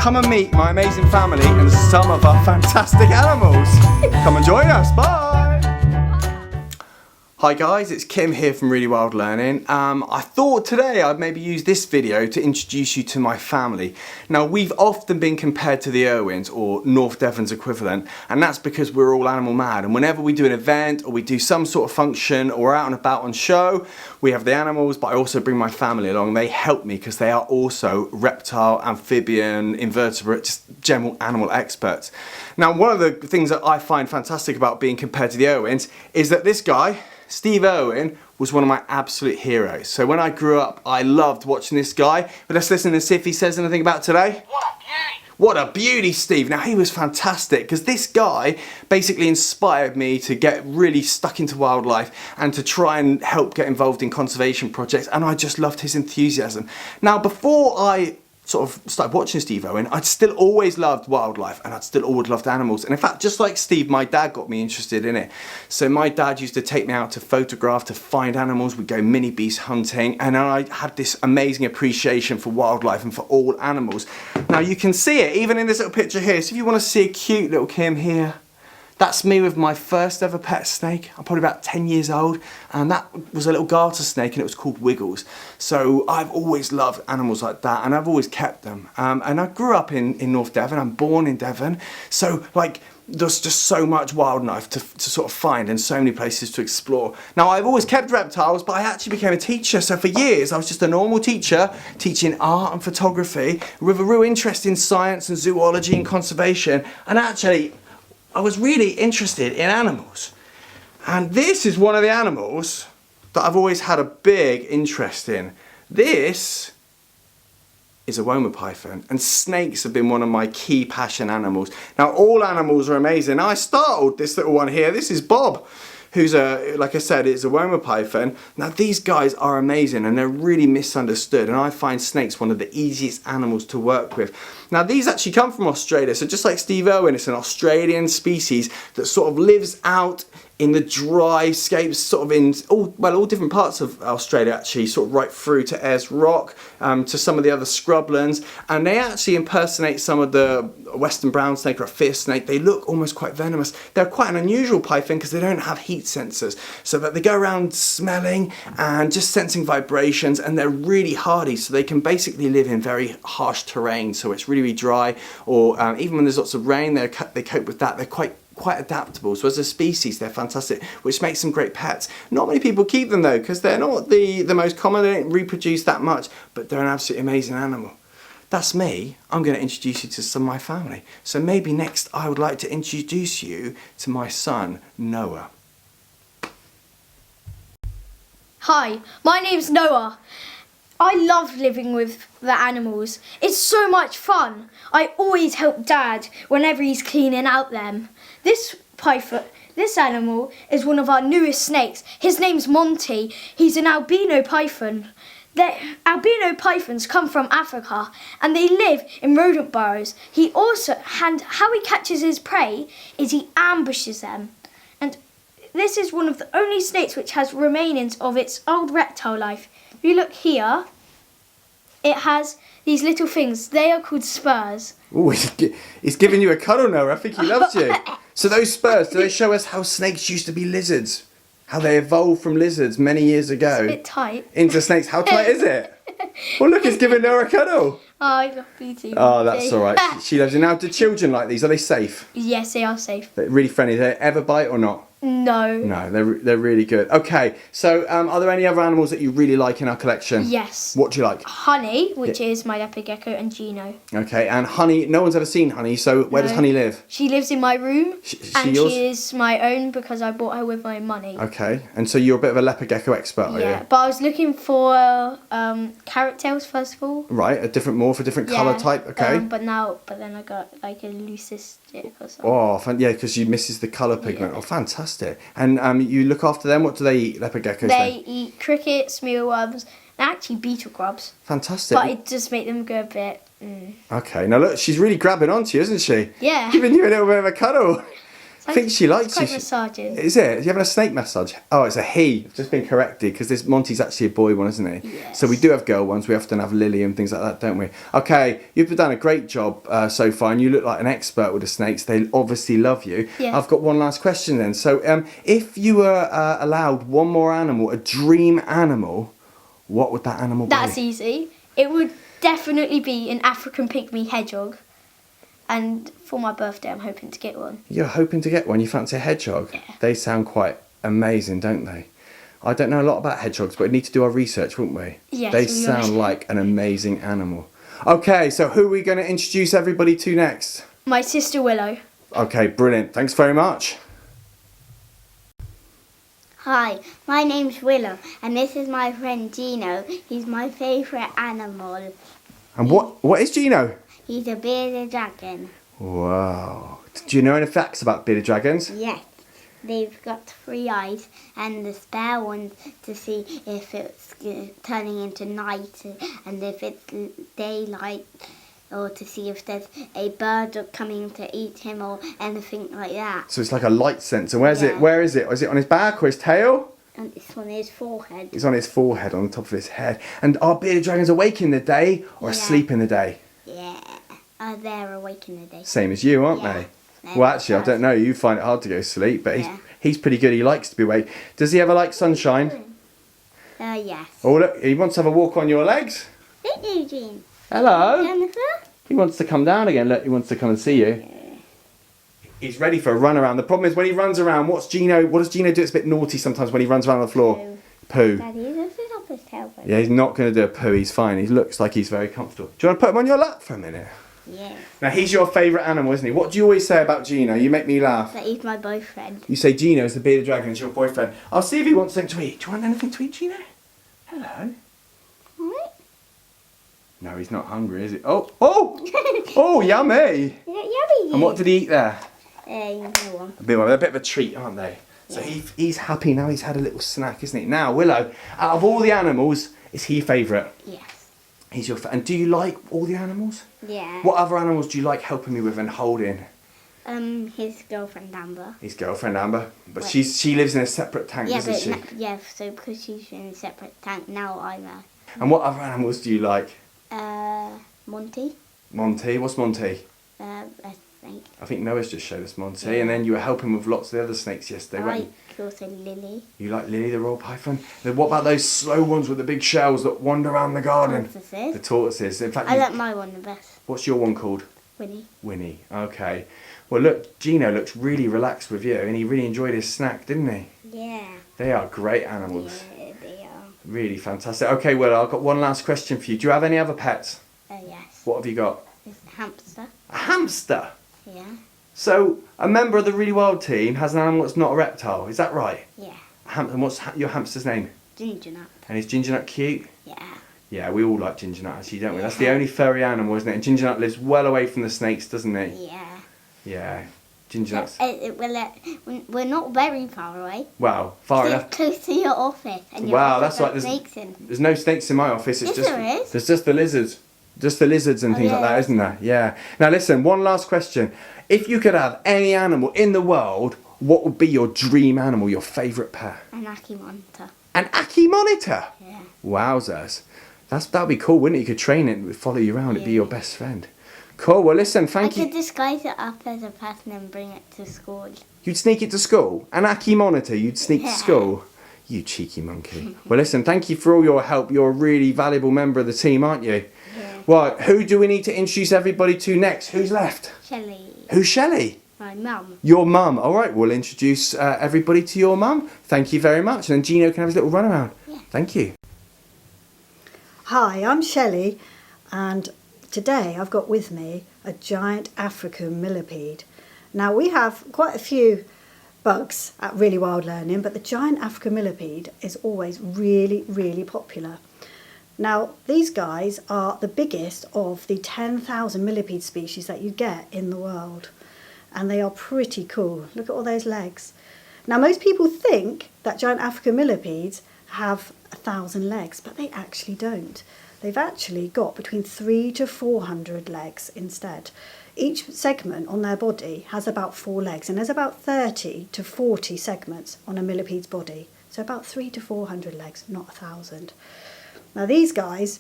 come and meet my amazing family and some of our fantastic animals. Come and join us. Bye. Hi guys, it's Kim here from Really Wild Learning. I thought today I'd maybe use this video to introduce you to my family. Now, we've often been compared to the Irwins, or North Devon's equivalent, and that's because we're all animal mad. And whenever we do an event or we do some sort of function or we're out and about on show, we have the animals, but I also bring my family along. They help me because they are also reptile, amphibian, invertebrate, just general animal experts. Now, one of the things that I find fantastic about being compared to the Irwins is that this guy, Steve Irwin, was one of my absolute heroes. So when I grew up, I loved watching this guy. But let's listen and see if he says anything about today. What a beauty! What a beauty, Steve. Now, he was fantastic because this guy basically inspired me to get really stuck into wildlife and to try and help get involved in conservation projects. And I just loved his enthusiasm. Now, before I sort of started watching Steve Irwin, I'd still always loved wildlife and I'd still always loved animals. And in fact, just like Steve, my dad got me interested in it. So my dad used to take me out to photograph, to find animals. We'd go mini beast hunting, and I had this amazing appreciation for wildlife and for all animals. Now you can see it even in this little picture here. So if you want to see a cute little Kim here, that's me with my first ever pet snake. I'm probably about 10 years old, and that was a little garter snake, and it was called Wiggles. So I've always loved animals like that, and I've always kept them. And I grew up in North Devon. I'm born in Devon. So like, there's just so much wildlife to sort of find and so many places to explore. Now, I've always kept reptiles, but I actually became a teacher. So for years, I was just a normal teacher teaching art and photography with a real interest in science and zoology and conservation. And actually, I was really interested in animals. And this is one of the animals that I've always had a big interest in. This is a Woma Python, and snakes have been one of my key passion animals. Now, all animals are amazing. Now, I startled this little one here. This is Bob, who's like I said, it's a Woma Python. Now, these guys are amazing and they're really misunderstood, and I find snakes one of the easiest animals to work with. Now, these actually come from Australia, so just like Steve Irwin, it's an Australian species that sort of lives out in the dry scapes, sort of in all different parts of Australia actually, sort of right through to Ayers Rock, to some of the other scrublands, and they actually impersonate some of the western brown snake or a fierce snake. They look almost quite venomous. They're quite an unusual python because they don't have heat sensors, so that they go around smelling and just sensing vibrations, and they're really hardy, so they can basically live in very harsh terrain, so it's really dry, or even when there's lots of rain, they cope with that. They're quite adaptable, so as a species they're fantastic, which makes them great pets. Not many people keep them though, because they're not the most common. They don't reproduce that much, but they're an absolutely amazing animal. That's me. I'm going to introduce you to some of my family. So maybe next I would like to introduce you to my son Noah. Hi, my name's Noah. I love living with the animals. It's so much fun. I always help Dad whenever he's cleaning out them. This animal is one of our newest snakes. His name's Monty. He's an albino python. The albino pythons come from Africa and they live in rodent burrows. How he catches his prey is he ambushes them. And this is one of the only snakes which has remainings of its old reptile life. If you look here, it has these little things. They are called spurs. Oh, he's giving you a cuddle now. I think he loves you. So those spurs, do they show us how snakes used to be lizards? How they evolved from lizards many years ago? It's a bit tight. Into snakes. How tight is it? Well, look, he's giving her a cuddle. Oh, I love you too. Oh, that's all right. She loves you. Now, do children like these? Are they safe? Yes, they are safe. They're really friendly. Do they ever bite or not? No. No, they're really good. Okay, so are there any other animals that you really like in our collection? Yes. What do you like? Honey, which is my leopard gecko, and Gino. Okay, and Honey, no one's ever seen Honey, so where does Honey live? She lives in my room, and yours? she is my own because I bought her with my money. Okay, and so you're a bit of a leopard gecko expert, are you? But I was looking for carrot tails first of all. Right, a different colour type, okay. But then I got like a leucistic or something. Oh, yeah, because you misses the colour pigment. Yeah. Oh, fantastic. And you look after them. What do they eat, leopard geckos? They eat crickets, mealworms, and actually beetle grubs. Fantastic. But it just makes them go a bit... Okay, now look, she's really grabbing onto you, isn't she? Yeah. Giving you a little bit of a cuddle. I think she likes It's quite you. massaging. Is it? Are you having a snake massage? Oh, it's a he. I've just been corrected because this Monty's actually a boy one, isn't he? Yes. So we do have girl ones. We often have Lily and things like that, don't we? Okay, you've done a great job so far, and you look like an expert with the snakes. They obviously love you. Yeah. I've got one last question then. So, if you were allowed one more animal, a dream animal, what would that animal be? That's easy. It would definitely be an African pygmy hedgehog. And for my birthday, I'm hoping to get one. You're hoping to get one? You fancy a hedgehog? Yeah. They sound quite amazing, don't they? I don't know a lot about hedgehogs, but we need to do our research, wouldn't we? Yes, They we sound will. like an amazing animal. Okay, so who are we going to introduce everybody to next? My sister Willow. Okay, brilliant. Thanks very much. Hi, my name's Willow, and this is my friend Gino. He's my favourite animal. And what is Gino? He's a bearded dragon. Wow. Do you know any facts about bearded dragons? Yes, they've got 3 eyes, and the spare ones to see if it's turning into night, and if it's daylight, or to see if there's a bird coming to eat him or anything like that. So it's like a light sensor. Where is it? Yeah. Where is it? Is it on his back or his tail? And it's on his forehead. It's on his forehead, on the top of his head. And are bearded dragons awake in the day or Yeah. asleep in the day? Yeah, they're awake in the day. Same as you, aren't Yeah. they? They're Well, actually, I birds. don't know. You find it hard to go to sleep, but Yeah. he's pretty good. He likes to be awake. Does he ever like sunshine? Yes. Oh, look, he wants to have a walk on your legs. Hey, Eugene. Hello. Jennifer? He wants to come down again. Look, he wants to come and see you. He's ready for a run around. The problem is when he runs around, what does Gino do? It's a bit naughty sometimes when he runs around the floor. Poo. Daddy, does it up his tail? Yeah, he's not going to do a poo. He's fine. He looks like he's very comfortable. Do you want to put him on your lap for a minute? Yeah. Now, he's your favourite animal, isn't he? What do you always say about Gino? You make me laugh. That he's my boyfriend. You say Gino's the bearded dragon, is your boyfriend. I'll see if he wants something to eat. Do you want anything to eat, Gino? Hello. What? No, he's not hungry, is he? Oh, yummy. Yummy. And what did he eat there? You know one. They're a bit of a treat, aren't they? So he's happy now. He's had a little snack, isn't he? Now, Willow, out of all the animals, is he favourite? Yes. He's your and do you like all the animals? Yeah. What other animals do you like helping me with and holding? His girlfriend Amber. His girlfriend Amber, but What? she lives in a separate tank, Yeah, doesn't but she? so because she's in a separate tank now, I'm And what other animals do you like? Monty. Monty, what's Monty? I think. I think Noah's just showed us Monty, and then you were helping with lots of the other snakes yesterday, I weren't like also Lily. you? You like Lily the Royal Python? Then what about those slow ones with the big shells that wander around the garden? The Tortoises. tortoises. In fact, I like my one the best. what's your one called? Winnie. Winnie. Okay. Well, look, Gino looks really relaxed with you, and he really enjoyed his snack, didn't he? Yeah. They are great animals. Yeah, they are. Really fantastic. Okay, well, I've got one last question for you. Do you have any other pets? Yes. What have you got? It's a hamster. A hamster. Yeah. So, a member of the Really Wild team has an animal that's not a reptile. Is that right? Yeah. And what's your hamster's name? Ginger nut. And is Ginger Nut cute? Yeah. Yeah, we all like Ginger Nut, actually, don't we? That's the Yeah. only furry animal, isn't it? And Ginger Nut lives well away from the snakes, doesn't he? Yeah. Yeah. Ginger Nut's... We're not very far away. Wow, far It's enough. close to your office. And your Wow, office that's got like there's- snakes in. There's no snakes in my office. It's Yes, just there is. There's just the lizards. Just the lizards and Oh, things like yeah, that, isn't there? Yeah. Now listen, one last question. If you could have any animal in the world, what would be your dream animal, your favourite pet? An Aki monitor. An Aki monitor? Yeah. Wowzers. That'd be cool, wouldn't it? You could train it, it would follow you around, it'd be Yeah. your best friend. Cool, well listen, I thank you. could disguise it up as a person and bring it to school. You'd sneak it to school? An Aki monitor, you'd sneak to Yeah. school? You cheeky monkey. Well listen, thank you for all your help. You're a really valuable member of the team, aren't you? Yeah. Right, who do we need to introduce everybody to next? Who's left? Shelly. Who's Shelly? My mum. Your mum. All right, we'll introduce everybody to your mum. Thank you very much. And then Gino can have his little run around. Yeah. Thank you. Hi, I'm Shelly, and today I've got with me a giant African millipede. Now, we have quite a few bugs at Really Wild Learning, but the giant African millipede is always really, really popular. Now, these guys are the biggest of the 10,000 millipede species that you get in the world, and they are pretty cool. Look at all those legs. Now, most people think that giant African millipedes have 1,000 legs, but they actually don't. they've actually got between 300 to 400 legs instead. Each segment on their body has about 4 legs, and there's about 30 to 40 segments on a millipede's body. So about 300 to 400 legs, not 1,000. Now these guys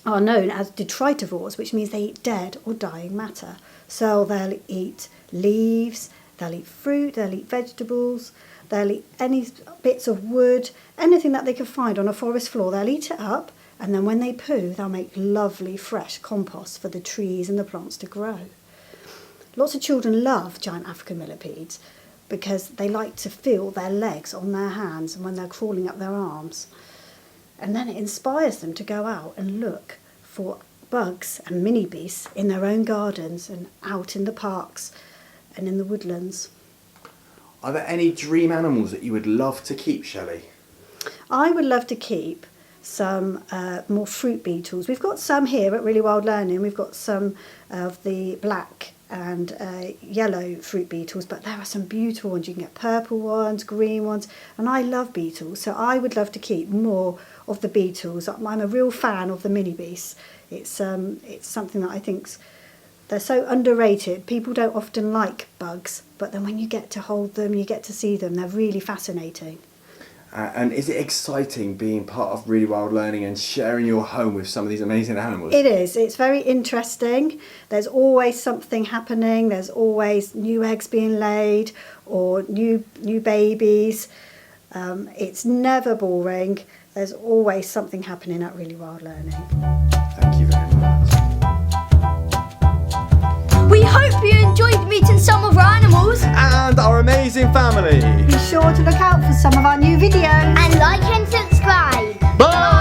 are known as detritivores, which means they eat dead or dying matter. So they'll eat leaves, they'll eat fruit, they'll eat vegetables, they'll eat any bits of wood, anything that they can find on a forest floor, they'll eat it up, and then when they poo, they'll make lovely fresh compost for the trees and the plants to grow. Lots of children love giant African millipedes because they like to feel their legs on their hands and when they're crawling up their arms. And then it inspires them to go out and look for bugs and mini beasts in their own gardens and out in the parks and in the woodlands. Are there any dream animals that you would love to keep, Shelley? I would love to keep some more fruit beetles. We've got some here at Really Wild Learning. We've got some of the black and yellow fruit beetles, but there are some beautiful ones. You can get purple ones, green ones, and I love beetles, so I would love to keep more of the beetles. I'm a real fan of the mini beasts. It's something that I think's they're so underrated. People don't often like bugs, but then when you get to hold them, you get to see them, they're really fascinating. And is it exciting being part of Really Wild Learning and sharing your home with some of these amazing animals? It is. It's very interesting. There's always something happening. There's always new eggs being laid or new babies. It's never boring. There's always something happening at Really Wild Learning. Thank you very much. We hope you enjoyed meeting some of our animals. And our amazing family. Be sure to look out for some of our new videos. And like and subscribe. Bye!